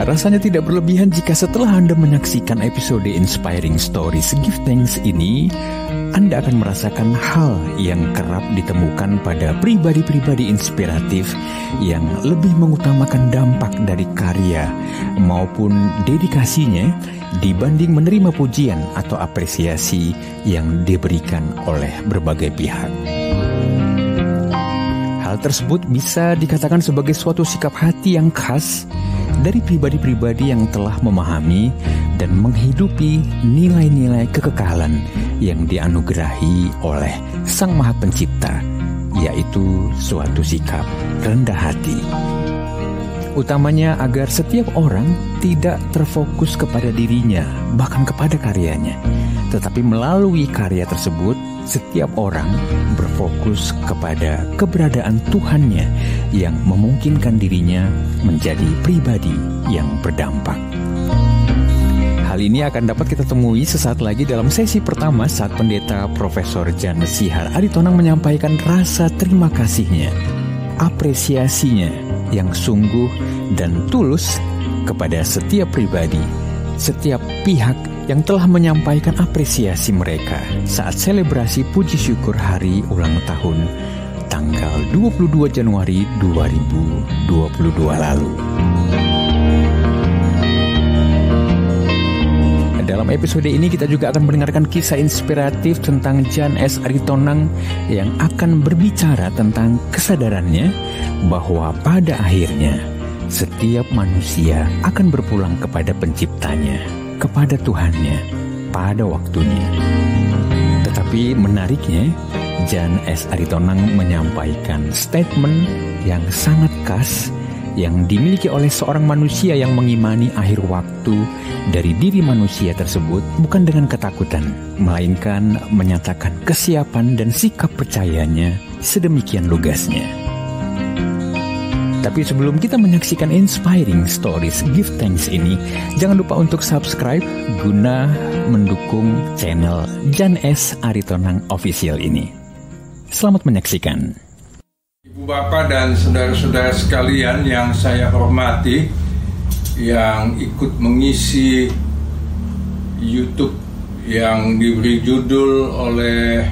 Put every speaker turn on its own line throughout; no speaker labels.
Rasanya tidak berlebihan jika setelah Anda menyaksikan episode Inspiring Stories Give Thanks ini, Anda akan merasakan hal yang kerap ditemukan pada pribadi-pribadi inspiratif yang lebih mengutamakan dampak dari karya maupun dedikasinya dibanding menerima pujian atau apresiasi yang diberikan oleh berbagai pihak. Hal tersebut bisa dikatakan sebagai suatu sikap hati yang khas dari pribadi-pribadi yang telah memahami dan menghidupi nilai-nilai kekekalan yang dianugerahi oleh Sang Maha Pencipta, yaitu suatu sikap rendah hati. Utamanya agar setiap orang tidak terfokus kepada dirinya, bahkan kepada karyanya, tetapi melalui karya tersebut, setiap orang berfokus kepada keberadaan Tuhannya yang memungkinkan dirinya menjadi pribadi yang berdampak. Hal ini akan dapat kita temui sesaat lagi dalam sesi pertama saat Pendeta Profesor Jan Sihar Aritonang menyampaikan rasa terima kasihnya, apresiasinya yang sungguh dan tulus kepada setiap pribadi, setiap pihak yang telah menyampaikan apresiasi mereka saat selebrasi puji syukur hari ulang tahun tanggal 22 Januari 2022 lalu. Dalam episode ini kita juga akan mendengarkan kisah inspiratif tentang Jan S. Aritonang yang akan berbicara tentang kesadarannya bahwa pada akhirnya setiap manusia akan berpulang kepada penciptanya, kepada Tuhannya pada waktunya. Tetapi menariknya, Jan S. Aritonang menyampaikan statement yang sangat khas yang dimiliki oleh seorang manusia yang mengimani akhir waktu dari diri manusia tersebut bukan dengan ketakutan, melainkan menyatakan kesiapan dan sikap percayanya sedemikian lugasnya. Tapi sebelum kita menyaksikan Inspiring Stories Give Thanks ini, jangan lupa untuk subscribe guna mendukung channel Jan S. Aritonang Official ini. Selamat menyaksikan.
Ibu Bapak dan saudara-saudara sekalian yang saya hormati, yang ikut mengisi YouTube yang diberi judul oleh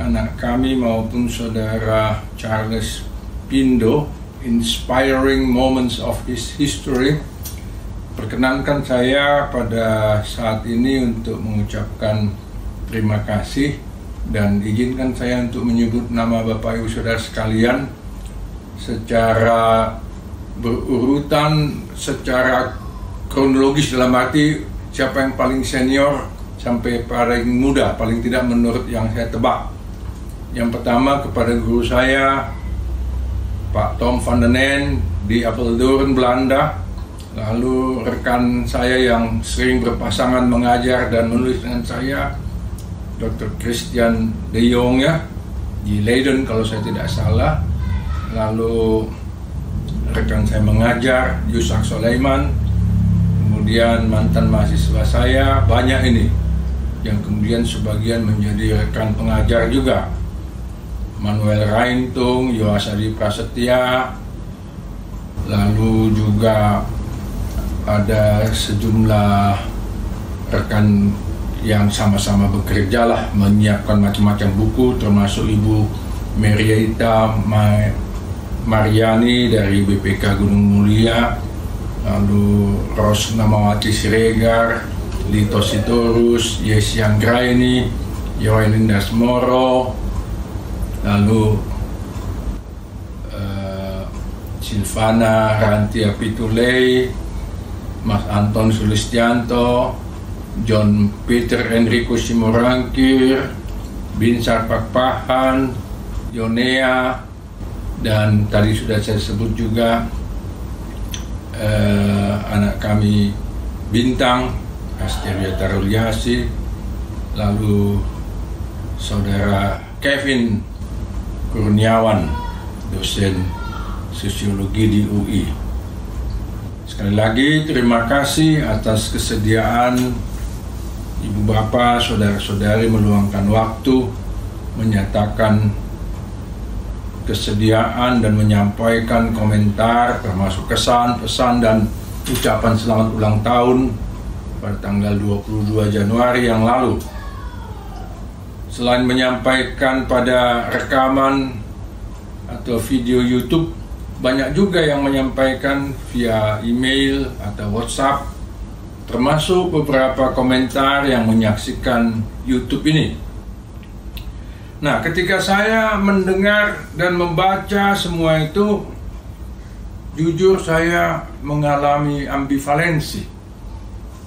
anak kami maupun saudara Charles Pindo, Inspiring Moments of His History. Perkenankan saya pada saat ini untuk mengucapkan terima kasih dan izinkan saya untuk menyebut nama Bapak Ibu Saudara sekalian secara berurutan, secara kronologis, dalam arti siapa yang paling senior sampai paling muda, paling tidak menurut yang saya tebak. Yang pertama kepada guru saya, Pak Tom van den Nen di Apeldoorn, Belanda. Lalu rekan saya yang sering berpasangan mengajar dan menulis dengan saya, Dr. Christian de Jong ya, di Leiden kalau saya tidak salah. Lalu rekan saya mengajar, Yusak Soleiman. Kemudian mantan mahasiswa saya, banyak ini yang kemudian sebagian menjadi rekan pengajar juga. Manuel Raintung, Yohasadi Prasetya. Lalu juga ada sejumlah rekan yang sama-sama bekerja lah, menyiapkan macam-macam buku, termasuk Ibu Merieta Mariani dari BPK Gunung Mulia, lalu Rosna Mawati Siregar, Lito Sitorus, Yesian Graini, Yoelindas Moro, lalu Silvana Rantia Pitulei, Mas Anton Sulistianto, John Peter Enrico Simorangkir, Binsar Pakpahan, Yonea, dan tadi sudah saya sebut juga anak kami Bintang, Asteria Taruliasi, lalu saudara Kevin Kurniawan, dosen sosiologi di UI. Sekali lagi terima kasih atas kesediaan Ibu Bapak, saudara-saudari meluangkan waktu, menyatakan kesediaan dan menyampaikan komentar termasuk kesan, pesan dan ucapan selamat ulang tahun pada tanggal 22 Januari yang lalu. Selain menyampaikan pada rekaman atau video YouTube, banyak juga yang menyampaikan via email atau WhatsApp, termasuk beberapa komentar yang menyaksikan YouTube ini. Nah, ketika saya mendengar dan membaca semua itu, jujur saya mengalami ambivalensi,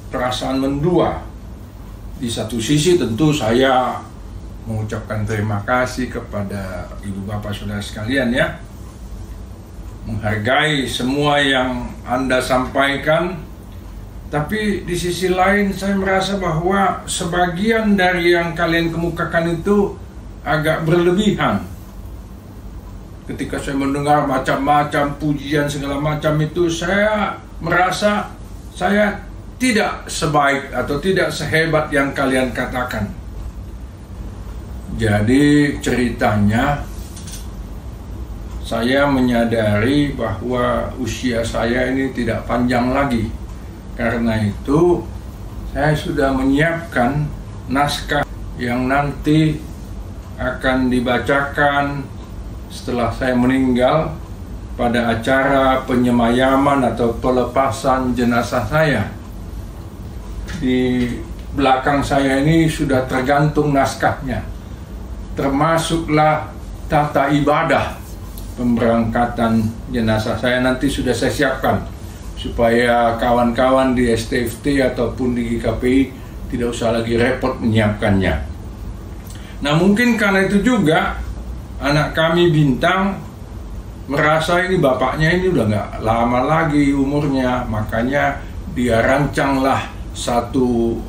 perasaan mendua. Di satu sisi tentu saya mengucapkan terima kasih kepada ibu bapak saudara sekalian ya, menghargai semua yang Anda sampaikan. Tapi di sisi lain saya merasa bahwa sebagian dari yang kalian kemukakan itu agak berlebihan. Ketika saya mendengar macam-macam pujian segala macam itu, saya merasa saya tidak sebaik atau tidak sehebat yang kalian katakan. Jadi ceritanya, saya menyadari bahwa usia saya ini tidak panjang lagi. Karena itu saya sudah menyiapkan naskah yang nanti akan dibacakan setelah saya meninggal pada acara penyemayaman atau pelepasan jenazah saya. Di belakang saya ini sudah tergantung naskahnya, termasuklah tata ibadah pemberangkatan jenazah saya nanti sudah saya siapkan supaya kawan-kawan di STFT ataupun di GKPI tidak usah lagi repot menyiapkannya. Nah, mungkin karena itu juga anak kami Bintang merasa ini bapaknya ini udah nggak lama lagi umurnya, makanya dia rancanglah satu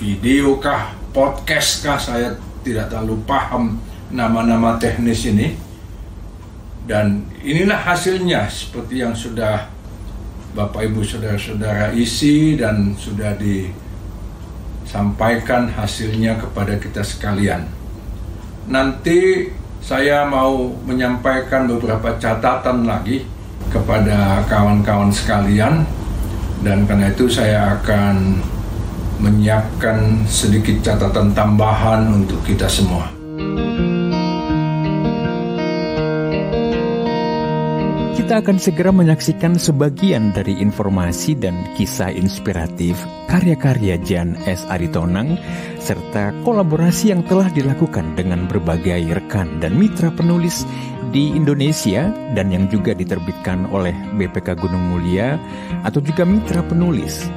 video kah, podcast kah, saya tidak terlalu paham nama-nama teknis ini. Dan inilah hasilnya seperti yang sudah Bapak Ibu Saudara-saudara isi dan sudah disampaikan hasilnya kepada kita sekalian. Nanti saya mau menyampaikan beberapa catatan lagi kepada kawan-kawan sekalian, dan karena itu saya akan menyiapkan sedikit catatan tambahan untuk kita semua.
Kita akan segera menyaksikan sebagian dari informasi dan kisah inspiratif karya-karya Jan S. Aritonang serta kolaborasi yang telah dilakukan dengan berbagai rekan dan mitra penulis di Indonesia dan yang juga diterbitkan oleh BPK Gunung Mulia atau juga mitra penulis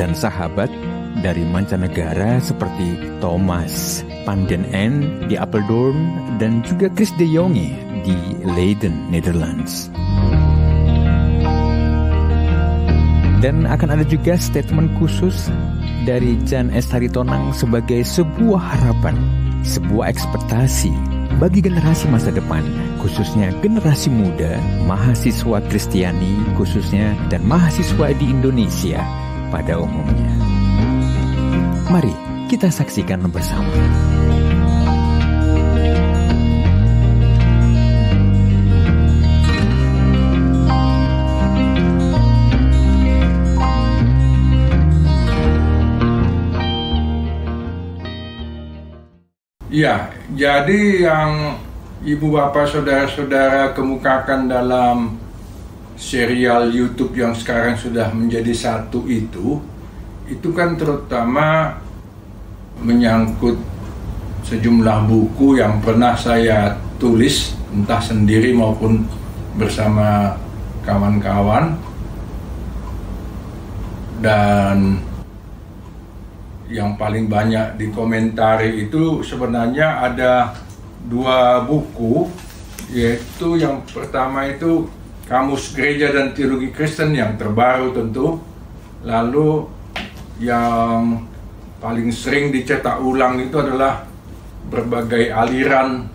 dan sahabat dari mancanegara seperti Thomas Panden N di Apeldoorn dan juga Chris de Jonge di Leiden, Netherlands. Dan akan ada juga statement khusus dari Jan S. Aritonang sebagai sebuah harapan, sebuah ekspektasi bagi generasi masa depan, khususnya generasi muda, mahasiswa Kristiani khususnya, dan mahasiswa di Indonesia pada umumnya. Mari kita saksikan bersama.
Ya, jadi yang Ibu Bapak Saudara-saudara kemukakan dalam serial YouTube yang sekarang sudah menjadi satu itu kan terutama menyangkut sejumlah buku yang pernah saya tulis, entah sendiri maupun bersama kawan-kawan. Dan yang paling banyak dikomentari itu sebenarnya ada dua buku, yaitu yang pertama itu Kamus Gereja dan Teologi Kristen yang terbaru tentu, lalu yang paling sering dicetak ulang itu adalah berbagai aliran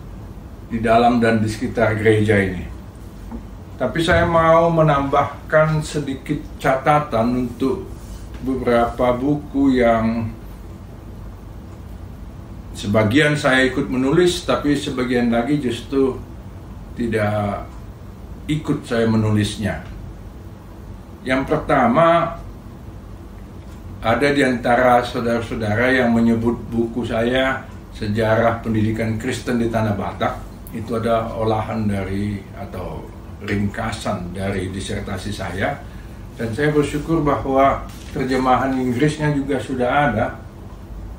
di dalam dan di sekitar gereja ini. Tapi saya mau menambahkan sedikit catatan untuk beberapa buku yang sebagian saya ikut menulis, tapi sebagian lagi justru tidak ikut saya menulisnya. Yang pertama, ada di antara saudara-saudara yang menyebut buku saya Sejarah Pendidikan Kristen di Tanah Batak. Itu ada olahan dari atau ringkasan dari disertasi saya. Dan saya bersyukur bahwa terjemahan Inggrisnya juga sudah ada.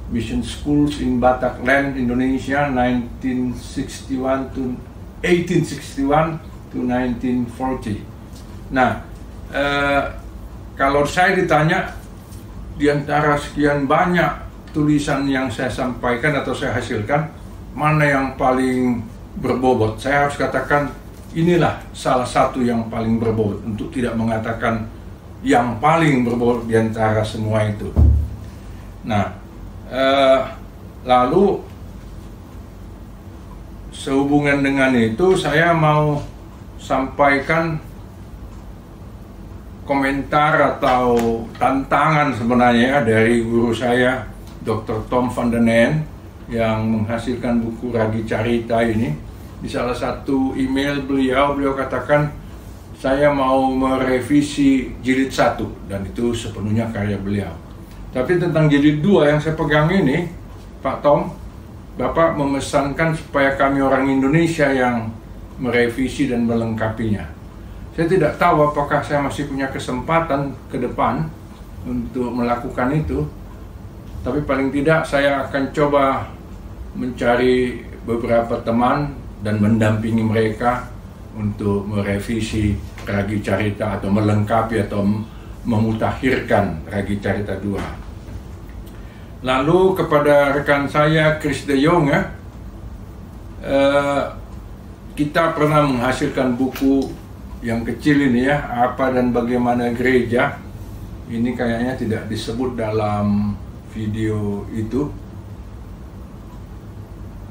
Mission Schools in Batak Land, Indonesia, 1861 to 1940. Nah, kalau saya ditanya, di antara sekian banyak tulisan yang saya sampaikan atau saya hasilkan, mana yang paling berbobot? Saya harus katakan inilah salah satu yang paling berbobot, untuk tidak mengatakan yang paling berbobot di antara semua itu. Nah, lalu sehubungan dengan itu saya mau sampaikan komentar atau tantangan sebenarnya dari guru saya, Dr. Tom van den Nen, yang menghasilkan buku Ragi Carita ini. Di salah satu email beliau katakan, saya mau merevisi jilid 1, dan itu sepenuhnya karya beliau. Tapi tentang jilid 2 yang saya pegang ini, Pak Tom, Bapak memesankan supaya kami orang Indonesia yang merevisi dan melengkapinya. Saya tidak tahu apakah saya masih punya kesempatan ke depan untuk melakukan itu, tapi paling tidak saya akan coba mencari beberapa teman dan mendampingi mereka untuk merevisi Ragi Carita atau melengkapi atau memutakhirkan Ragi Carita 2. Lalu kepada rekan saya Chris de Jong, kita pernah menghasilkan buku yang kecil ini ya, Apa dan Bagaimana Gereja. Ini kayaknya tidak disebut dalam video itu.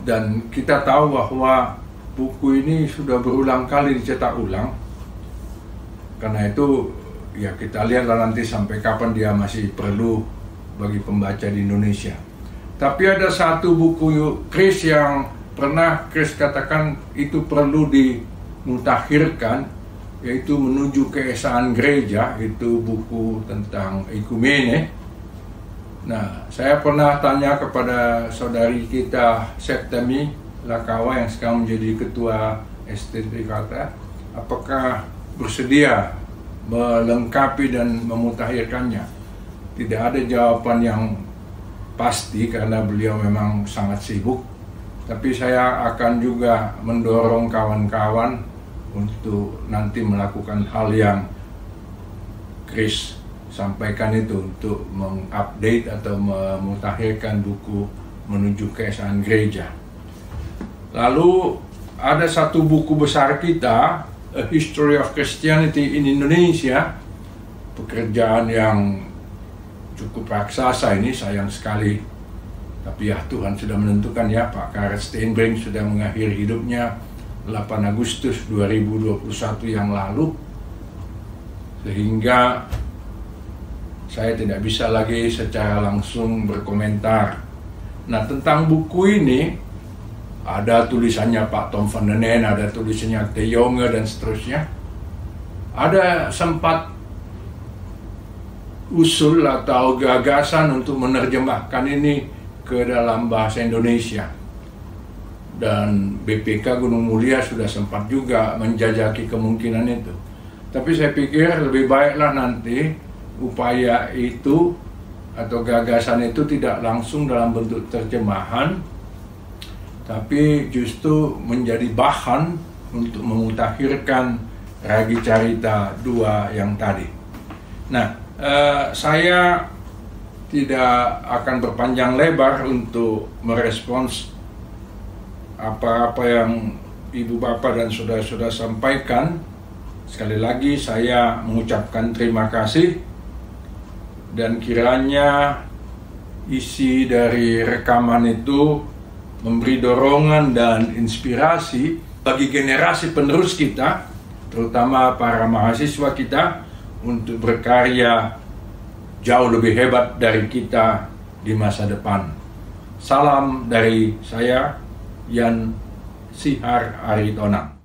Dan kita tahu bahwa buku ini sudah berulang kali dicetak ulang. Karena itu ya kita lihatlah nanti sampai kapan dia masih perlu bagi pembaca di Indonesia. Tapi ada satu buku Chris yang pernah Chris katakan itu perlu dimutakhirkan, yaitu Menuju Keesaan Gereja. Itu buku tentang ekumene. Nah, saya pernah tanya kepada saudari kita Septemi Lakawa yang sekarang menjadi ketua STT Kata, apakah bersedia melengkapi dan memutakhirkannya. Tidak ada jawaban yang pasti karena beliau memang sangat sibuk, tapi saya akan juga mendorong kawan-kawan untuk nanti melakukan hal yang Chris sampaikan itu, untuk mengupdate atau memutakhirkan buku Menuju Keesaan Gereja. Lalu ada satu buku besar kita, A History of Christianity in Indonesia, pekerjaan yang cukup raksasa ini, sayang sekali. Tapi ya Tuhan sudah menentukan ya, Pak Karet Steenbrink sudah mengakhiri hidupnya 8 Agustus 2021 yang lalu, sehingga saya tidak bisa lagi secara langsung berkomentar. Nah, tentang buku ini ada tulisannya Pak Tom van den Nen, ada tulisannya De Jonge dan seterusnya. Ada sempat usul atau gagasan untuk menerjemahkan ini ke dalam bahasa Indonesia. Dan BPK Gunung Mulia sudah sempat juga menjajaki kemungkinan itu. Tapi saya pikir lebih baiklah nanti upaya itu atau gagasan itu tidak langsung dalam bentuk terjemahan, tapi justru menjadi bahan untuk memutakhirkan Ragi Carita 2 yang tadi. Nah, saya tidak akan berpanjang lebar untuk merespons apa-apa yang Ibu Bapak dan Saudara-saudara sampaikan. Sekali lagi saya mengucapkan terima kasih, dan kiranya isi dari rekaman itu memberi dorongan dan inspirasi bagi generasi penerus kita, terutama para mahasiswa kita, untuk berkarya jauh lebih hebat dari kita di masa depan. Salam dari saya, Yan Sihar Aritonang.